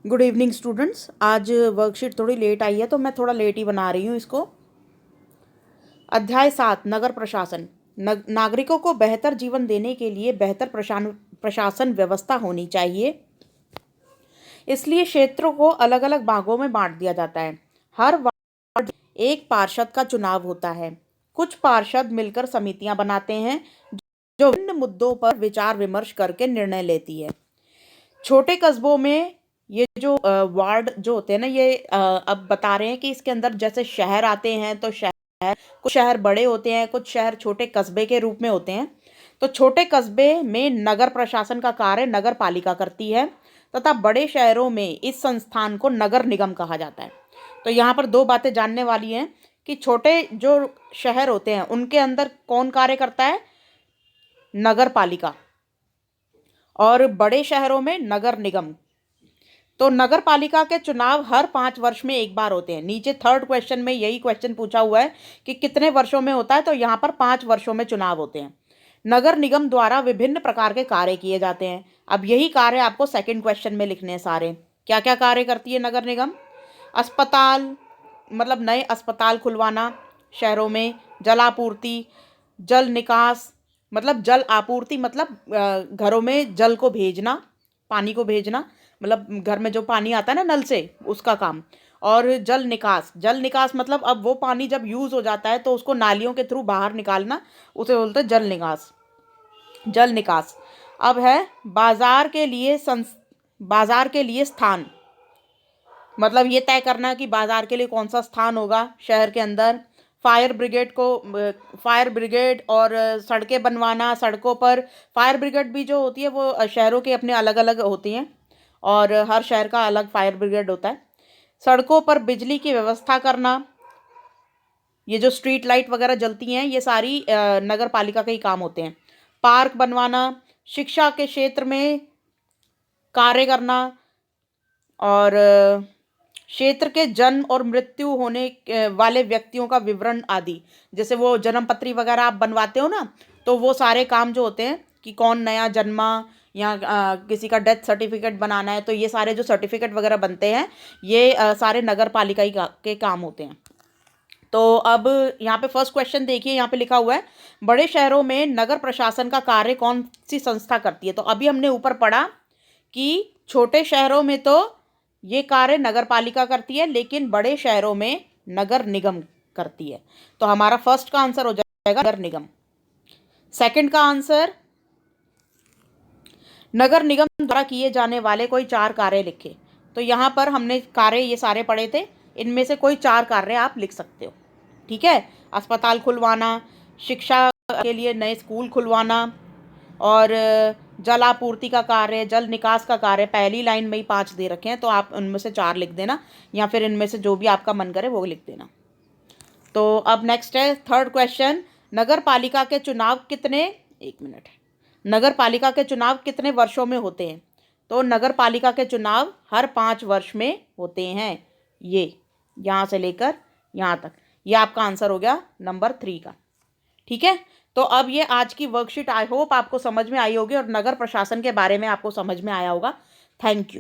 Good evening students. आज worksheet थोड़ी late आई है तो मैं थोड़ा लेट ही बना रही हूँ इसको। अध्याय 7 नगर प्रशासन। नागरिकों को बेहतर जीवन देने के लिए बेहतर प्रशासन व्यवस्था होनी चाहिए। इसलिए क्षेत्रों को अलग अलग भागों में बांट दिया जाता है। हर वार्ड एक पार्षद का चुनाव होता है। कुछ पार्षद मिलकर समितियां बनाते हैं जो विभिन्न मुद्दों पर विचार विमर्श करके निर्णय लेती है। छोटे कस्बों में ये जो वार्ड जो होते हैं ना, ये अब बता रहे हैं कि इसके अंदर जैसे शहर आते हैं तो कुछ शहर बड़े होते हैं, कुछ शहर छोटे कस्बे के रूप में होते हैं। तो छोटे कस्बे में नगर प्रशासन का कार्य नगर पालिका करती है तथा बड़े शहरों में इस संस्थान को नगर निगम कहा जाता है। तो यहाँ पर दो बातें जानने वाली हैं कि छोटे जो शहर होते हैं उनके अंदर कौन कार्य करता है, नगर पालिका, और बड़े शहरों में नगर निगम। तो नगर पालिका के चुनाव हर 5 वर्ष में एक बार होते हैं। नीचे थर्ड क्वेश्चन में यही क्वेश्चन पूछा हुआ है कि कितने वर्षों में होता है, तो यहाँ पर 5 वर्षों में चुनाव होते हैं। नगर निगम द्वारा विभिन्न प्रकार के कार्य किए जाते हैं। अब यही कार्य आपको सेकंड क्वेश्चन में लिखने हैं सारे। क्या क्या कार्य करती है नगर निगम? अस्पताल, मतलब नए अस्पताल खुलवाना शहरों में। जलापूर्ति, जल निकास, मतलब जल आपूर्ति, मतलब घरों में जल को भेजना, पानी को भेजना, मतलब घर में जो पानी आता है ना नल से, उसका काम। और जल निकास, जल निकास मतलब अब वो पानी जब यूज़ हो जाता है तो उसको नालियों के थ्रू बाहर निकालना, उसे बोलते हैं जल निकास। जल निकास। अब है बाजार के लिए स्थान, मतलब ये तय करना कि बाजार के लिए कौन सा स्थान होगा शहर के अंदर। फायर ब्रिगेड और सड़कें बनवाना। सड़कों पर फायर ब्रिगेड भी जो होती है वो शहरों के अपने अलग अलग होती हैं और हर शहर का अलग फायर ब्रिगेड होता है। सड़कों पर बिजली की व्यवस्था करना, ये जो स्ट्रीट लाइट वगैरह जलती हैं ये सारी नगर पालिका के ही काम होते हैं। पार्क बनवाना, शिक्षा के क्षेत्र में कार्य करना, और क्षेत्र के जन्म और मृत्यु होने वाले व्यक्तियों का विवरण आदि। जैसे वो जन्म पत्री वगैरह आप बनवाते हो ना, तो वो सारे काम जो होते हैं कि कौन नया जन्मा या किसी का डेथ सर्टिफिकेट बनाना है, तो ये सारे जो सर्टिफिकेट वगैरह बनते हैं ये सारे नगर पालिका ही के काम होते हैं। तो अब यहाँ पे फर्स्ट क्वेश्चन देखिए, यहाँ पे लिखा हुआ है बड़े शहरों में नगर प्रशासन का कार्य कौन सी संस्था करती है। तो अभी हमने ऊपर पढ़ा कि छोटे शहरों में तो ये कार्य नगर पालिका करती है, लेकिन बड़े शहरों में नगर निगम करती है। तो हमारा फर्स्ट का आंसर हो जाएगा नगर निगम। सेकंड का आंसर, नगर निगम द्वारा किए जाने वाले कोई 4 कार्य लिखे। तो यहाँ पर हमने कार्य ये सारे पढ़े थे, इनमें से कोई 4 कार्य आप लिख सकते हो। ठीक है, अस्पताल खुलवाना, शिक्षा के लिए नए स्कूल खुलवाना, और जल आपूर्ति का कार्य, जल निकास का कार्य। पहली लाइन में ही 5 दे रखे हैं तो आप उनमें से 4 लिख देना, या फिर इनमें से जो भी आपका मन करे वो लिख देना। तो अब नेक्स्ट है थर्ड क्वेश्चन, नगर पालिका के चुनाव कितने, एक मिनट, नगर पालिका के चुनाव कितने वर्षों में होते हैं? तो नगर पालिका के चुनाव हर 5 वर्ष में होते हैं। ये यहाँ से लेकर यहाँ तक, ये आपका आंसर हो गया नंबर 3 का। ठीक है, तो अब ये आज की वर्कशीट आई होप आपको समझ में आई होगी और नगर प्रशासन के बारे में आपको समझ में आया होगा। Thank you.